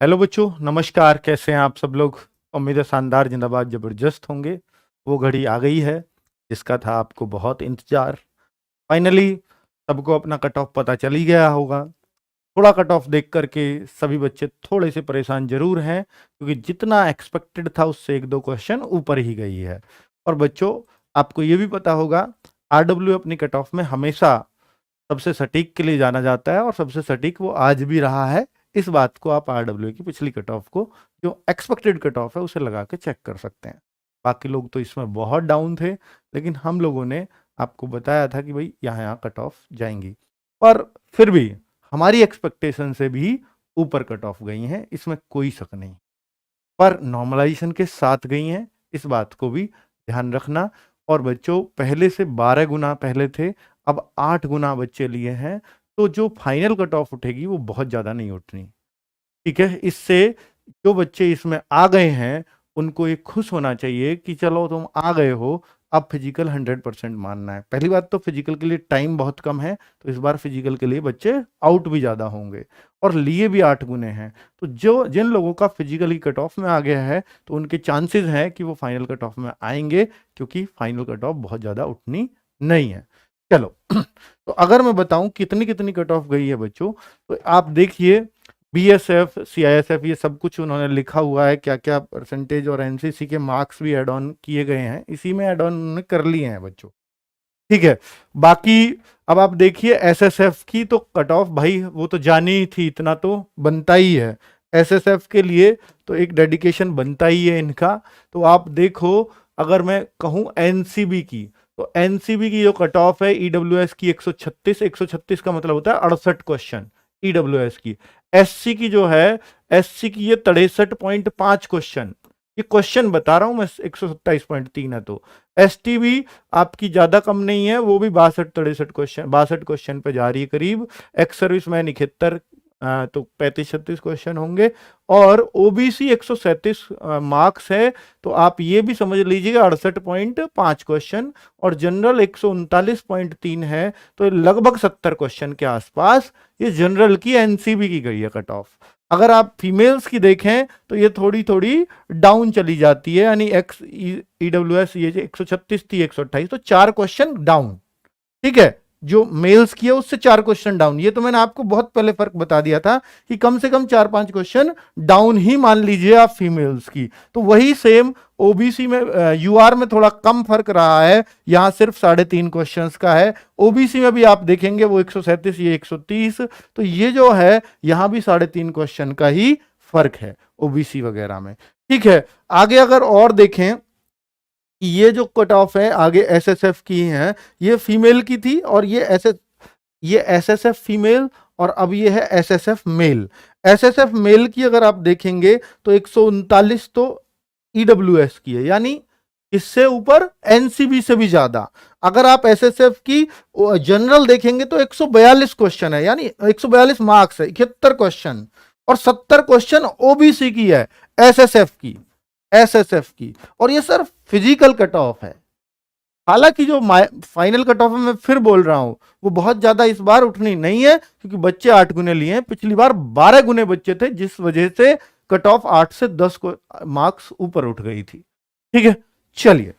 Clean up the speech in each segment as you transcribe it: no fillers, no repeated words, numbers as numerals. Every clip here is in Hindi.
हेलो बच्चों, नमस्कार। कैसे हैं आप सब लोग? उम्मीद है शानदार, जिंदाबाद, जबरदस्त होंगे। वो घड़ी आ गई है जिसका था आपको बहुत इंतजार। फाइनली सबको अपना कट ऑफ पता चल ही गया होगा। थोड़ा कट ऑफ देख करके सभी बच्चे थोड़े से परेशान जरूर हैं, क्योंकि जितना एक्सपेक्टेड था उससे एक दो क्वेश्चन ऊपर ही गई है। और बच्चों, आपको ये भी पता होगा, आरडब्ल्यू अपनी कट ऑफ में हमेशा सबसे सटीक के लिए जाना जाता है, और सबसे सटीक वो आज भी रहा है। इस बात को आप आरडब्ल्यू की पिछली कट ऑफ को, जो एक्सपेक्टेड कट ऑफ है, उसे लगा के चेक कर सकते हैं। बाकी लोग तो इसमें बहुत डाउन थे, लेकिन हम लोगों ने आपको बताया था कि भाई यहाँ यहाँ कट ऑफ जाएंगी, और फिर भी हमारी एक्सपेक्टेशन से भी ऊपर कट ऑफ गई हैं, इसमें कोई शक नहीं। पर नॉर्मलाइजेशन के साथ गई हैं, इस बात को भी ध्यान रखना। और बच्चों, पहले से 12 गुना पहले थे, अब 8 गुना बच्चे लिए हैं, तो जो फाइनल कट ऑफ उठेगी वो बहुत ज़्यादा नहीं उठनी। ठीक है, इससे जो बच्चे इसमें आ गए हैं उनको ये खुश होना चाहिए कि चलो तुम आ गए हो, अब फिजिकल 100% मानना है। पहली बात तो फिजिकल के लिए टाइम बहुत कम है, तो इस बार फिजिकल के लिए बच्चे आउट भी ज़्यादा होंगे, और लिए भी 8 गुने हैं। तो जो जिन लोगों का फिजिकली कट ऑफ में आ गया है, तो उनके चांसेस हैं कि वो फाइनल कट ऑफ में आएंगे, क्योंकि फाइनल कट ऑफ बहुत ज़्यादा उठनी नहीं है। चलो तो अगर मैं बताऊं कितनी कितनी कट ऑफ गई है बच्चों, तो आप देखिए, बीएसएफ, सीआईएसएफ, ये सब कुछ उन्होंने लिखा हुआ है, क्या क्या परसेंटेज, और एनसीसी के मार्क्स भी ऐड ऑन किए गए हैं, इसी में ऐड ऑन उन्होंने कर लिए हैं बच्चों। ठीक है। बाकी अब आप देखिए एसएसएफ की तो कट ऑफ, भाई वो तो जानी ही थी, इतना तो बनता ही है एसएसएफ के लिए, तो एक डेडिकेशन बनता ही है इनका। तो आप देखो, अगर मैं कहूं एनसीबी की, तो एनसीबी की जो कट ऑफ है ईडब्ल्यूएस की 136, 136 का मतलब होता है 68 क्वेश्चन ईडब्ल्यूएस की। एससी की जो है, एससी की ये 63.5 क्वेश्चन, ये क्वेश्चन बता रहा हूं मैं, 127.3 है। तो एसटी भी आपकी ज्यादा कम नहीं है, वो भी 62 63 क्वेश्चन पे जा रही है करीब। एक्स सर्विस मैन 71, तो 35 36 क्वेश्चन होंगे। और ओबीसी 137 मार्क्स है, तो आप ये भी समझ लीजिएगा 68.5 क्वेश्चन। और जनरल 139.3 है, तो लगभग 70 क्वेश्चन के आसपास ये जनरल की एनसीबी की गई है कट ऑफ। अगर आप फीमेल्स की देखें तो ये थोड़ी थोड़ी डाउन चली जाती है, यानी एक्स ईडब्ल्यूएस ये 136 थी, 128, तो 4 क्वेश्चन डाउन। ठीक है, जो मेल्स की है उससे 4 क्वेश्चन डाउन। ये तो मैंने आपको बहुत पहले फर्क बता दिया था कि कम से कम 4-5 क्वेश्चन डाउन ही मान लीजिए आप फीमेल्स की। तो वही सेम ओबीसी में, यूआर में थोड़ा कम फर्क रहा है, यहां सिर्फ 3.5 क्वेश्चंस का है। ओबीसी में भी आप देखेंगे वो 137, ये 130, तो ये जो है यहां भी 3.5 क्वेश्चन का ही फर्क है ओबीसी वगैरह में। ठीक है, आगे अगर और देखें, ये जो कट ऑफ है आगे एसएसएफ की है, ये फीमेल की थी, और ये एसएसएफ फीमेल, और अब ये है एसएसएफ मेल। एसएसएफ मेल की अगर आप देखेंगे तो 139 तो ईडब्ल्यूएस की है, यानी इससे ऊपर एनसीबी से भी ज्यादा। अगर आप एसएसएफ की जनरल देखेंगे तो 142 क्वेश्चन है, यानी 142 मार्क्स है, 71 क्वेश्चन, और 70 क्वेश्चन ओबीसी की है, एसएसएफ की। और ये सर फिजिकल कट ऑफ है। हालांकि जो फाइनल कट ऑफ है, मैं फिर बोल रहा हूं, वो बहुत ज्यादा इस बार उठनी नहीं है, क्योंकि बच्चे 8 गुने लिए हैं। पिछली बार 12 गुने बच्चे थे, जिस वजह से कट ऑफ 8 से 10 को मार्क्स ऊपर उठ गई थी। ठीक है, चलिए,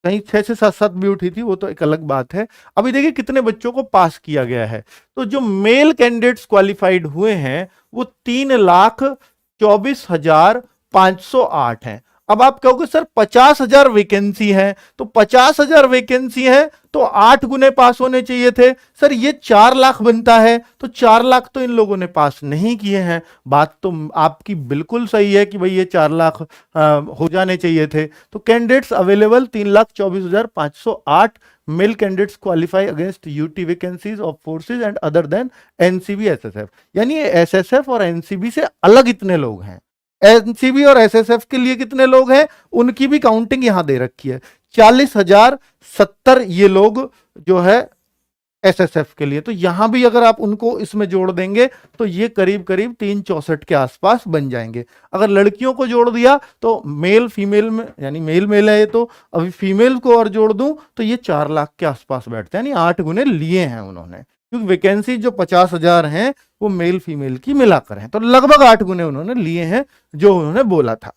कहीं 6 से 7 भी उठी थी, वो तो एक अलग बात है। अभी देखिए कितने बच्चों को पास किया गया है। तो जो मेल कैंडिडेट्स क्वालिफाइड हुए हैं वो 3,24,508 हैं। अब आप कहोगे सर 50,000 वैकेंसी है, तो 50,000 वैकेंसी है तो 8 गुने पास होने चाहिए थे। सर ये 4 लाख बनता है, तो 4 लाख तो इन लोगों ने पास नहीं किए हैं। बात तो आपकी बिल्कुल सही है कि भाई ये 4 लाख हो जाने चाहिए थे। तो candidates available 3,24,508 male candidates qualify against UT vacancies of forces and other than NCB SSF. यानी एसएसएफ और एनसीबी से अलग इतने लोग हैं। एनसीबी और एसएसएफ के लिए कितने लोग हैं उनकी भी काउंटिंग यहां दे रखी है। 40,070 ये लोग जो है एसएसएफ के लिए। तो यहां भी अगर आप उनको इसमें जोड़ देंगे तो ये करीब करीब 364 के आसपास बन जाएंगे। अगर लड़कियों को जोड़ दिया तो मेल फीमेल में, यानी मेल मेल है ये, तो अभी फीमेल को और जोड़ दूं तो ये 4 लाख के आसपास बैठते हैं, यानी 8 गुने लिए हैं उन्होंने, क्योंकि वैकेंसी जो 50,000 हैं वो मेल फीमेल की मिलाकर हैं, तो लगभग 8 गुने उन्होंने लिए हैं जो उन्होंने बोला था।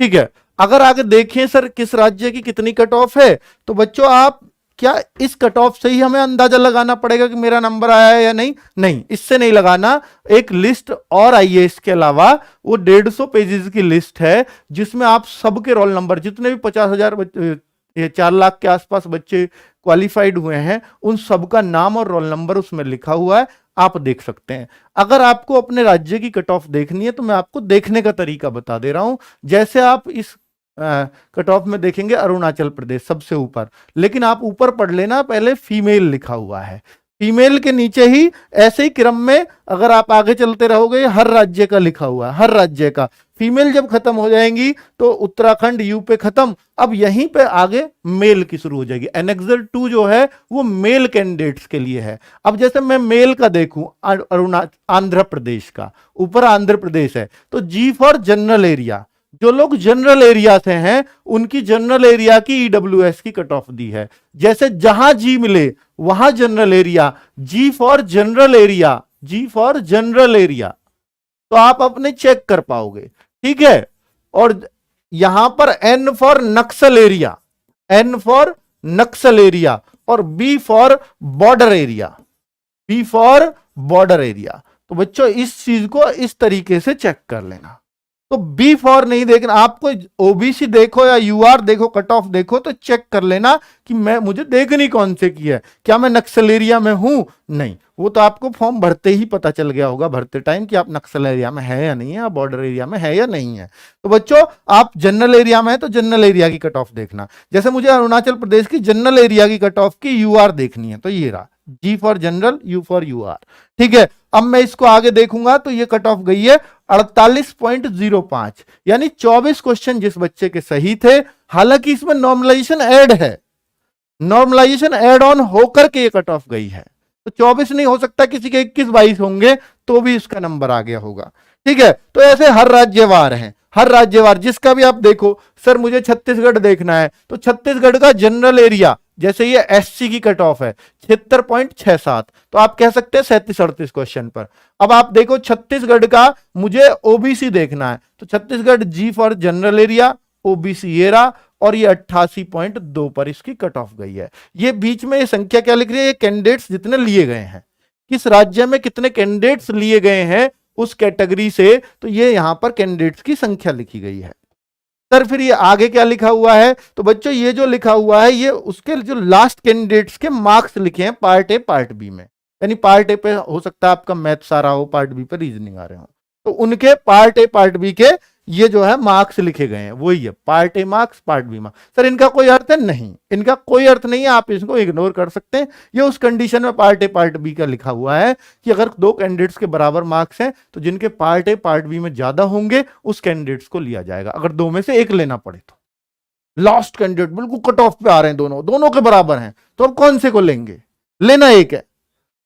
ठीक है, अगर आगे देखें सर किस राज्य की कितनी कट ऑफ है, तो बच्चों आप क्या इस कट ऑफ से ही हमें अंदाजा लगाना पड़ेगा कि मेरा नंबर आया है या नहीं? नहीं, इससे नहीं लगाना। एक लिस्ट और आई है इसके अलावा, वो 150 पेजेस की लिस्ट है जिसमें आप सबके रोल नंबर, जितने भी 50,000 ये 4 लाख के आसपास बच्चे क्वालिफाइड हुए हैं, उन सबका नाम और रोल नंबर उसमें लिखा हुआ है, आप देख सकते हैं। अगर आपको अपने राज्य की कट ऑफ देखनी है तो मैं आपको देखने का तरीका बता दे रहा हूं। जैसे आप इस कट ऑफ में देखेंगे अरुणाचल प्रदेश सबसे ऊपर, लेकिन आप ऊपर पढ़ लेना पहले फीमेल लिखा हुआ है, फीमेल के नीचे ही ऐसे ही क्रम में अगर आप आगे चलते रहोगे हर राज्य का लिखा हुआ है, हर राज्य का। फीमेल जब खत्म हो जाएंगी तो उत्तराखंड यू पे खत्म, अब यहीं पे आगे मेल की शुरू हो जाएगी। एनेक्सर 2 जो है वो मेल कैंडिडेट्स के लिए है। अब जैसे मैं मेल का देखूं, आंध्र प्रदेश का, ऊपर आंध्र प्रदेश है, तो जी फॉर जनरल एरिया, जो लोग जनरल एरिया से हैं उनकी जनरल एरिया की ईडब्ल्यूएस की कट ऑफ दी है। जैसे जहां जी मिले वहां general area, G for general area, G for general area, तो आप अपने चेक कर पाओगे। ठीक है, और यहां पर N for Naxal area, N for Naxal area, और B for border area, B for border area. तो बच्चों इस चीज को इस तरीके से चेक कर लेना। तो बी फॉर नहीं देखना, आपको ओबीसी देखो या यूआर देखो, कट ऑफ देखो, तो चेक कर लेना कि मुझे देखनी कौन से की है, क्या मैं नक्सल एरिया में हूं? नहीं, वो तो आपको फॉर्म भरते ही पता चल गया होगा, भरते टाइम, कि आप नक्सल एरिया में है या नहीं है, आप बॉर्डर एरिया में है या नहीं है। तो बच्चों आप जनरल एरिया में है तो जनरल एरिया की कट ऑफ देखना। जैसे मुझे अरुणाचल प्रदेश की जनरल एरिया की कट ऑफ की यूआर देखनी है, तो ये रहा, G for general, U for UR. ठीक है, अब मैं इसको आगे देखूंगा तो ये कट ऑफ गई है 48.05, यानी 24 क्वेश्चन जिस बच्चे के सही थे। हालांकि इसमें नॉर्मलाइजेशन ऐड है, नॉर्मलाइजेशन ऐड ऑन होकर के ये कट ऑफ गई है, तो 24 नहीं हो सकता, किसी के 21-22 होंगे तो भी इसका नंबर आ गया होगा। ठीक है, तो ऐसे हर राज्यवार हैं, हर राज्यवार जिसका भी आप देखो। सर मुझे छत्तीसगढ़ देखना है, तो छत्तीसगढ़ का जनरल एरिया, जैसे ये एससी की कट ऑफ है 76.67, तो आप कह सकते हैं 37-38 क्वेश्चन पर। अब आप देखो छत्तीसगढ़ का मुझे ओबीसी देखना है, तो छत्तीसगढ़ जी फॉर जनरल एरिया, ओबीसी ये रहा, और ये 88.2 पर इसकी कट ऑफ गई है। ये बीच में ये संख्या क्या लिख रही है? ये कैंडिडेट्स जितने लिए गए हैं, किस राज्य में कितने कैंडिडेट्स लिए गए हैं उस कैटेगरी से, तो ये यहां पर कैंडिडेट्स की संख्या लिखी गई है। सर फिर ये आगे क्या लिखा हुआ है? तो बच्चों ये जो लिखा हुआ है ये उसके जो लास्ट कैंडिडेट्स के मार्क्स लिखे हैं पार्ट ए पार्ट बी में, यानी पार्ट ए पे हो सकता है आपका मैथ्स आ रहा हो, पार्ट बी पे रीजनिंग आ रहे हो, तो उनके पार्ट ए पार्ट बी के ये जो है मार्क्स लिखे गए हैं, वही है part A marks part B marks. Sir इनका कोई अर्थ है? नहीं, इनका कोई अर्थ नहीं है, आप इसको इग्नोर कर सकते हैं। ये उस कंडीशन में पार्ट ए पार्ट बी का लिखा हुआ है कि अगर 2 कैंडिडेट्स के बराबर मार्क्स हैं तो जिनके पार्ट ए पार्ट बी में ज्यादा होंगे उस कैंडिडेट्स को लिया जाएगा, अगर 2 में से एक लेना पड़े तो। लास्ट कैंडिडेट बिल्कुल कट ऑफ पे आ रहे हैं, दोनों के बराबर हैं, तो अब कौन से को लेंगे? लेना एक है,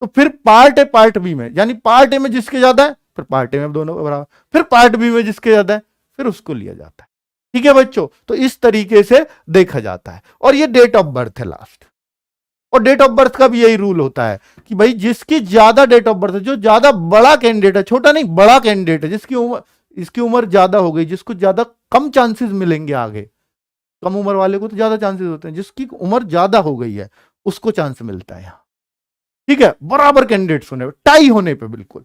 तो फिर पार्ट ए पार्ट बी में, यानी पार्ट ए में जिसके ज्यादा है फिर पार्ट ए में दोनों के बराबर, फिर पार्ट बी में जिसके ज्यादा है फिर उसको लिया जाता है। ठीक है बच्चों, तो इस तरीके से देखा जाता है। और ये डेट ऑफ बर्थ है लास्ट, और डेट ऑफ बर्थ का भी यही रूल होता है कि भाई जिसकी ज्यादा डेट ऑफ बर्थ है, जो ज्यादा बड़ा कैंडिडेट है, छोटा नहीं बड़ा कैंडिडेट है, इसकी उम्र ज्यादा हो गई, जिसको ज्यादा कम चांसेस मिलेंगे आगे, कम उम्र वाले को तो ज्यादा चांसेस होते हैं, जिसकी उम्र ज्यादा हो गई है उसको चांस मिलता है यहां। ठीक है, बराबर कैंडिडेट्स होने पे, टाई होने पे बिल्कुल,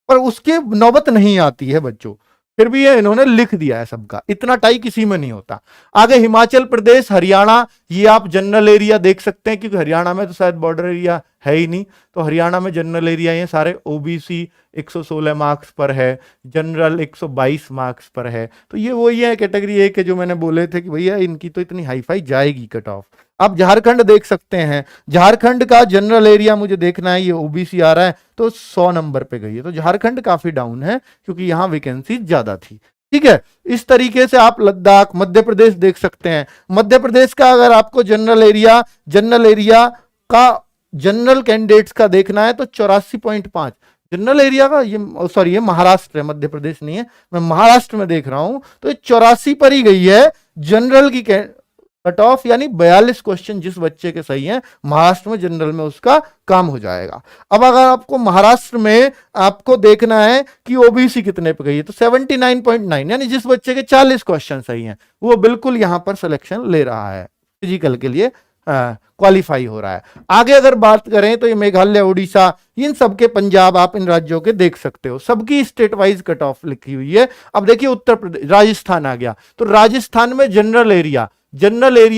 पर उसकी नौबत नहीं आती है बच्चों, फिर भी ये इन्होंने लिख दिया है सबका, इतना टाई किसी में नहीं होता। आगे हिमाचल प्रदेश, हरियाणा, ये आप जनरल एरिया देख सकते हैं, क्योंकि हरियाणा में तो शायद बॉर्डर एरिया है ही नहीं, तो हरियाणा में जनरल एरिया ये सारे ओबीसी 116 मार्क्स पर है, जनरल 122 मार्क्स पर है, तो ये वही है कैटेगरी ए के जो मैंने बोले थे कि भैया इनकी तो इतनी हाई फाई जाएगी कट ऑफ। आप झारखंड देख सकते हैं, झारखंड का जनरल एरिया मुझे देखना है, ये ओबीसी आ रहा है तो 100 नंबर पे गई है, तो झारखंड काफी डाउन है क्योंकि यहां वैकेंसी ज्यादा थी। ठीक है, इस तरीके से आप लद्दाख, मध्य प्रदेश देख सकते हैं। मध्य प्रदेश का अगर आपको जनरल एरिया का जनरल कैंडिडेट्स का देखना है तो 84.5 जनरल एरिया का, ये सॉरी ये महाराष्ट्र है, मध्य प्रदेश नहीं है, मैं महाराष्ट्र में देख रहा हूं, तो ये 84 पर ही गई है जनरल की कट ऑफ, यानी 42 क्वेश्चन जिस बच्चे के सही हैं महाराष्ट्र में जनरल में उसका काम हो जाएगा। अब अगर आपको महाराष्ट्र में आपको देखना है कि ओबीसी कितने पे गई है, तो 79.9, यानी जिस बच्चे के 40 क्वेश्चन सही हैं वो बिल्कुल यहां पर सिलेक्शन ले रहा है, फिजिकल के लिए क्वालिफाई हो रहा है। आगे अगर बात करें तो ये मेघालय, उड़ीसा, इन सबके, पंजाब, आप इन राज्यों के देख सकते हो, सबकी स्टेट वाइज कट ऑफ लिखी हुई है। अब देखिए उत्तर प्रदेश, राजस्थान आ गया, तो राजस्थान में जनरल एरिया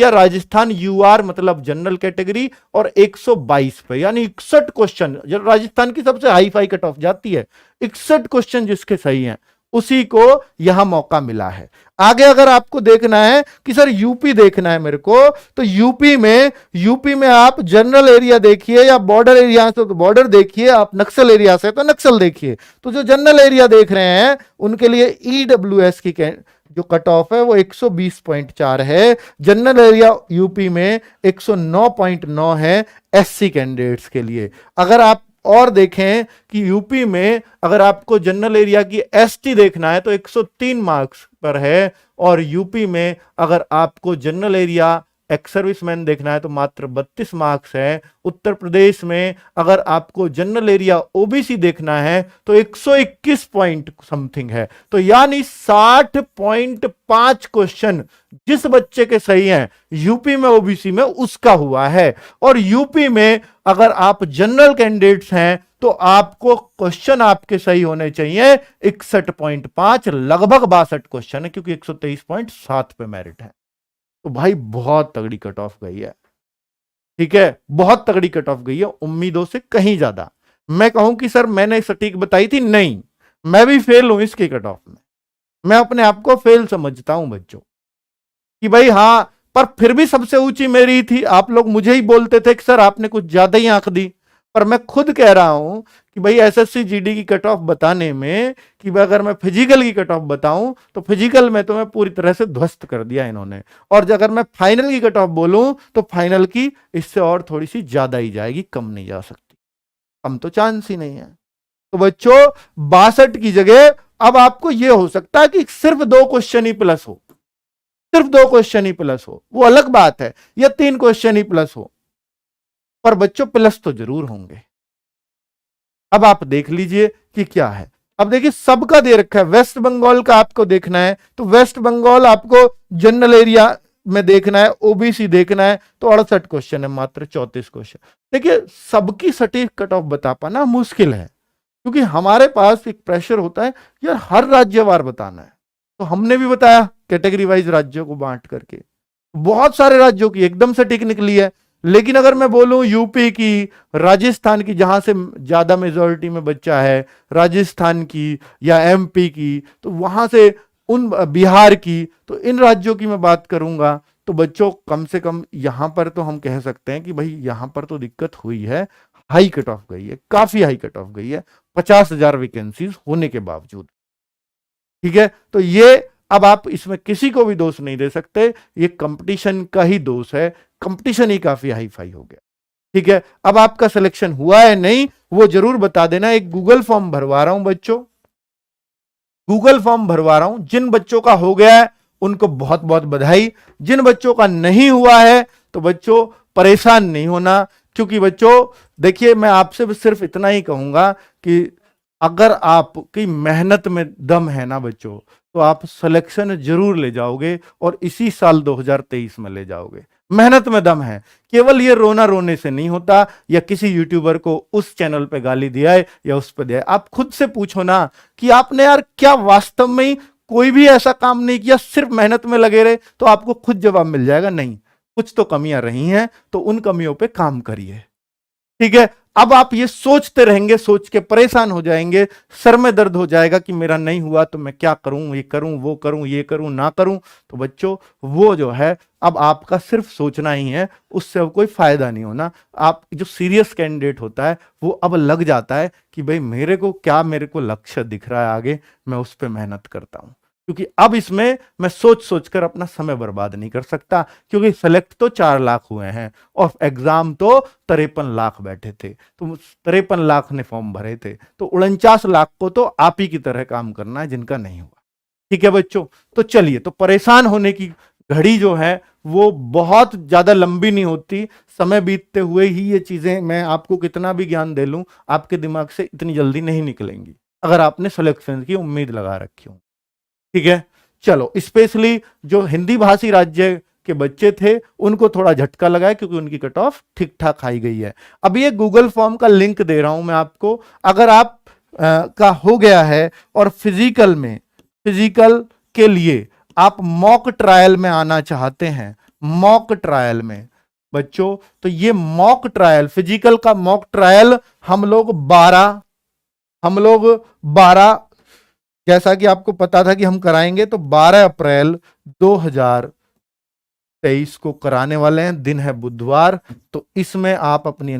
राजस्थान यूआर मतलब जनरल कैटेगरी और 122 पे, यानी 61 क्वेश्चन, राजस्थान की सबसे हाई फाई कट ऑफ जाती है, 61 क्वेश्चन जिसके सही हैं उसी को यहां मौका मिला है। आगे अगर आपको देखना है कि सर यूपी देखना है मेरे को, तो यूपी में आप जनरल एरिया देखिए, या बॉर्डर एरिया से तो बॉर्डर देखिए, आप नक्सल एरिया से तो नक्सल देखिए। तो जो जनरल एरिया देख रहे हैं उनके लिए ईडब्ल्यूएस की जो कट ऑफ है वो 120.4 है, जनरल एरिया यूपी में 109.9 है एससी कैंडिडेट्स के लिए। अगर आप और देखें कि यूपी में अगर आपको जनरल एरिया की एसटी देखना है तो 103 मार्क्स पर है, और यूपी में अगर आपको जनरल एरिया एक्स सर्विसमैन देखना है तो मात्र 32 मार्क्स है। उत्तर प्रदेश में अगर आपको जनरल एरिया ओबीसी देखना है तो 121 पॉइंट समथिंग है, तो यानी 60.5 क्वेश्चन जिस बच्चे के सही हैं यूपी में ओबीसी में उसका हुआ है। और यूपी में अगर आप जनरल कैंडिडेट्स हैं तो आपको क्वेश्चन आपके सही होने चाहिए 61.5, लगभग 62 क्वेश्चन है, क्योंकि 123.7 पे मेरिट है। तो भाई बहुत तगड़ी कट ऑफ गई है, ठीक है, बहुत तगड़ी कट ऑफ गई है, उम्मीदों से कहीं ज्यादा। मैं कहूं कि सर मैंने सटीक बताई थी, नहीं, मैं भी फेल हूं इसकी कट ऑफ में, मैं अपने आप को फेल समझता हूं बच्चों कि भाई हाँ, पर फिर भी सबसे ऊंची मेरी थी। आप लोग मुझे ही बोलते थे कि सर आपने कुछ ज्यादा ही आंक दी, पर मैं खुद कह रहा हूं कि भाई एसएससी जीडी की कट ऑफ बताने में, कि भाई अगर मैं फिजिकल की कट ऑफ बताऊं तो फिजिकल में तो मैं पूरी तरह से ध्वस्त कर दिया इन्होंने, और अगर मैं फाइनल की कट ऑफ बोलूं तो फाइनल की इससे और थोड़ी सी ज्यादा ही जाएगी, कम नहीं जा सकती, कम तो चांस ही नहीं है। तो बच्चों 62 की जगह अब आपको यह हो सकता है कि सिर्फ 2 क्वेश्चन ही प्लस हो, सिर्फ 2 क्वेश्चन ही प्लस हो, वो अलग बात है, या 3 क्वेश्चन ही प्लस हो, पर बच्चों प्लस तो जरूर होंगे। अब आप देख लीजिए कि क्या है। अब देखिए सबका दे रखा है, वेस्ट बंगाल का आपको देखना है तो वेस्ट बंगाल आपको जनरल एरिया में देखना है, ओबीसी देखना है, तो 68 क्वेश्चन है, मात्र 34 क्वेश्चन। देखिए सबकी सटीक कट ऑफ बता पाना मुश्किल है, क्योंकि हमारे पास एक प्रेशर होता है यार हर राज्यवार बताना है। तो हमने भी बताया कैटेगरी वाइज राज्यों को बांट करके, बहुत सारे राज्यों की एकदम सटीक निकली है। लेकिन अगर मैं बोलूं यूपी की, राजस्थान की जहां से ज्यादा मेजोरिटी में बच्चा है, राजस्थान की या एमपी की, तो वहां से उन बिहार की, तो इन राज्यों की मैं बात करूंगा, तो बच्चों कम से कम यहां पर तो हम कह सकते हैं कि भाई यहां पर तो दिक्कत हुई है, हाई कट ऑफ गई है, काफी हाई कट ऑफ गई है, 50,000 वैकेंसीज होने के बावजूद, ठीक है। तो ये अब आप इसमें किसी को भी दोष नहीं दे सकते, ये कंपटीशन का ही दोष है, कंपटीशन ही काफी हाई फाई हो गया, ठीक है। अब आपका सिलेक्शन हुआ है नहीं वो जरूर बता देना। एक गूगल फॉर्म भरवा रहा हूं बच्चों, गूगल फॉर्म भरवा रहा हूं, जिन बच्चों का हो गया है उनको बहुत बहुत बधाई, जिन बच्चों का नहीं हुआ है तो बच्चों परेशान नहीं होना, क्योंकि बच्चों देखिए मैं आपसे सिर्फ इतना ही कहूंगा कि अगर आपकी मेहनत में दम है ना बच्चों, तो आप सिलेक्शन जरूर ले जाओगे, और इसी साल 2023 में ले जाओगे। मेहनत में दम है, केवल ये रोना रोने से नहीं होता, या किसी यूट्यूबर को उस चैनल पे गाली दिया है या उस पे दिया है। आप खुद से पूछो ना कि आपने यार क्या वास्तव में ही कोई भी ऐसा काम नहीं किया, सिर्फ मेहनत में लगे रहे, तो आपको खुद जवाब मिल जाएगा, नहीं कुछ तो कमियां रही हैं, तो उन कमियों पे काम करिए, ठीक है। अब आप ये सोचते रहेंगे, सोच के परेशान हो जाएंगे, सर में दर्द हो जाएगा कि मेरा नहीं हुआ तो मैं क्या करूं, ये करूं वो करूं ये करूं ना करूं, तो बच्चों वो जो है अब आपका सिर्फ सोचना ही है, उससे अब कोई फायदा नहीं होना। आप जो सीरियस कैंडिडेट होता है वो अब लग जाता है कि भाई मेरे को क्या, मेरे को लक्ष्य दिख रहा है आगे, मैं उस पर मेहनत करता हूं। क्योंकि अब इसमें मैं सोच सोच कर अपना समय बर्बाद नहीं कर सकता, क्योंकि सेलेक्ट तो 4 लाख हुए हैं और एग्जाम तो 53 लाख बैठे थे, तो 53 लाख ने फॉर्म भरे थे, तो 49 लाख को तो आप ही की तरह काम करना है जिनका नहीं हुआ। ठीक है बच्चों, तो चलिए, तो परेशान होने की घड़ी जो है वो बहुत ज्यादा लंबी नहीं होती, समय बीतते हुए ही ये चीजें, मैं आपको कितना भी ज्ञान दे लूं, आपके दिमाग से इतनी जल्दी नहीं निकलेंगी अगर आपने सिलेक्शन की उम्मीद लगा रखी हो। ठीक है, चलो, स्पेशली जो हिंदी भाषी राज्य के बच्चे थे उनको थोड़ा झटका लगा है, क्योंकि उनकी कट ऑफ ठीक ठाक आई गई है। अब ये गूगल फॉर्म का लिंक दे रहा हूं मैं आपको, अगर आप का हो गया है और फिजिकल के लिए आप मॉक ट्रायल में आना चाहते हैं, मॉक ट्रायल में बच्चों, तो ये मॉक ट्रायल, फिजिकल का मॉक ट्रायल हम लोग 12 जैसा कि आपको पता था कि हम कराएंगे, तो 12 अप्रैल 2023 को कराने वाले हैं, दिन है बुधवार। तो इसमें आप अपनी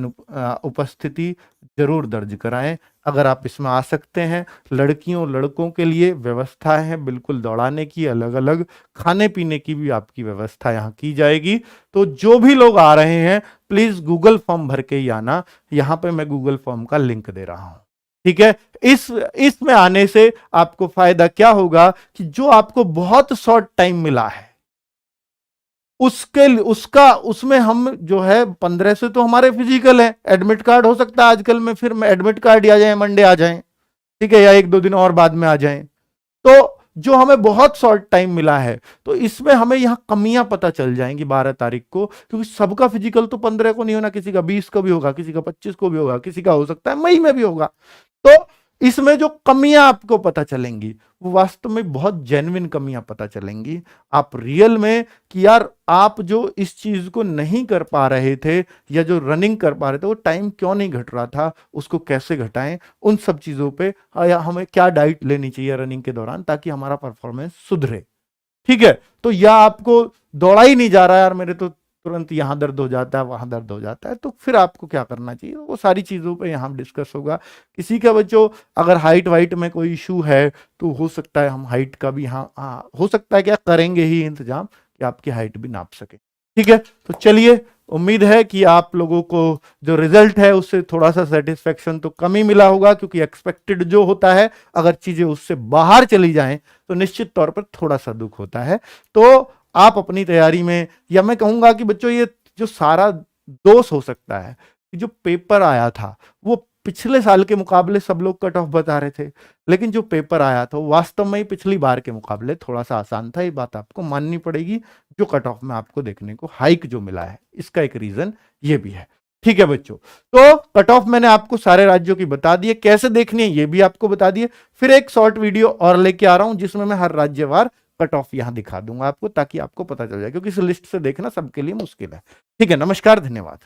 उपस्थिति जरूर दर्ज कराएं अगर आप इसमें आ सकते हैं। लड़कियों लड़कों के लिए व्यवस्था है बिल्कुल दौड़ाने की, अलग अलग खाने पीने की भी आपकी व्यवस्था यहाँ की जाएगी। तो जो भी लोग आ रहे हैं प्लीज गूगल फॉर्म भर के ही आना, यहाँ पे मैं गूगल फॉर्म का लिंक दे रहा हूं। ठीक है, इसमें आने से आपको फायदा क्या होगा कि जो आपको बहुत शॉर्ट टाइम मिला है उसमें हम जो है 15 से तो हमारे फिजिकल है, एडमिट कार्ड हो सकता है आजकल में, फिर एडमिट कार्ड आ जाए मंडे आ जाए, ठीक है, या 1-2 दिन और बाद में आ जाए। तो जो हमें बहुत शॉर्ट टाइम मिला है, तो इसमें हमें यहां कमियां पता चल जाएंगी 12 तारीख को, क्योंकि सबका फिजिकल तो 15 को नहीं होना, किसी का 20 को भी होगा, किसी का 25 को भी होगा, किसी का हो सकता है मई में भी होगा। तो इसमें जो कमियां आपको पता चलेंगी वो वास्तव में बहुत जेन्युइन कमियां पता चलेंगी। आप रियल में कि यार आप जो इस चीज को नहीं कर पा रहे थे या जो रनिंग कर पा रहे थे वो टाइम क्यों नहीं घट रहा था, उसको कैसे घटाएं, उन सब चीजों पे, या हमें क्या डाइट लेनी चाहिए रनिंग के दौरान ताकि हमारा परफॉर्मेंस सुधरे। ठीक है, तो या आपको दौड़ा ही नहीं जा रहा है यार, मेरे तो तुरंत यहां दर्द हो जाता है, वहां दर्द हो जाता है, तो फिर आपको क्या करना चाहिए, वो सारी चीजों पे यहां डिस्कस होगा। किसी का बच्चों अगर हाइट वाइट में कोई इशू है तो हो सकता है हम हाइट का भी हो सकता है क्या करेंगे ही इंतजाम कि आपकी हाइट भी नाप सके। ठीक है, तो चलिए, उम्मीद है कि आप लोगों को जो रिजल्ट है उससे थोड़ा सा सेटिस्फेक्शन तो कम ही मिला होगा, क्योंकि एक्सपेक्टेड जो होता है अगर चीजें उससे बाहर चली जाएं तो निश्चित तौर पर थोड़ा सा दुख होता है। तो आप अपनी तैयारी में, या मैं कहूंगा कि बच्चों ये जो सारा दोष हो सकता है कि जो पेपर आया था वो पिछले साल के मुकाबले सब लोग कट ऑफ बता रहे थे, लेकिन जो पेपर आया था वो वास्तव में ही पिछली बार के मुकाबले थोड़ा सा आसान था, ये बात आपको माननी पड़ेगी। जो कट ऑफ में आपको देखने को हाइक जो मिला है इसका एक रीजन ये भी है। ठीक है बच्चों, तो कट ऑफ मैंने आपको सारे राज्यों की बता दी है, कैसे देखनी है ये भी आपको बता दिए। फिर एक शॉर्ट वीडियो और लेके आ रहा हूं जिसमें मैं हर राज्यवार कट ऑफ यहां दिखा दूंगा आपको, ताकि आपको पता चल जाए, क्योंकि इस लिस्ट से देखना सबके लिए मुश्किल है। ठीक है, नमस्कार, धन्यवाद।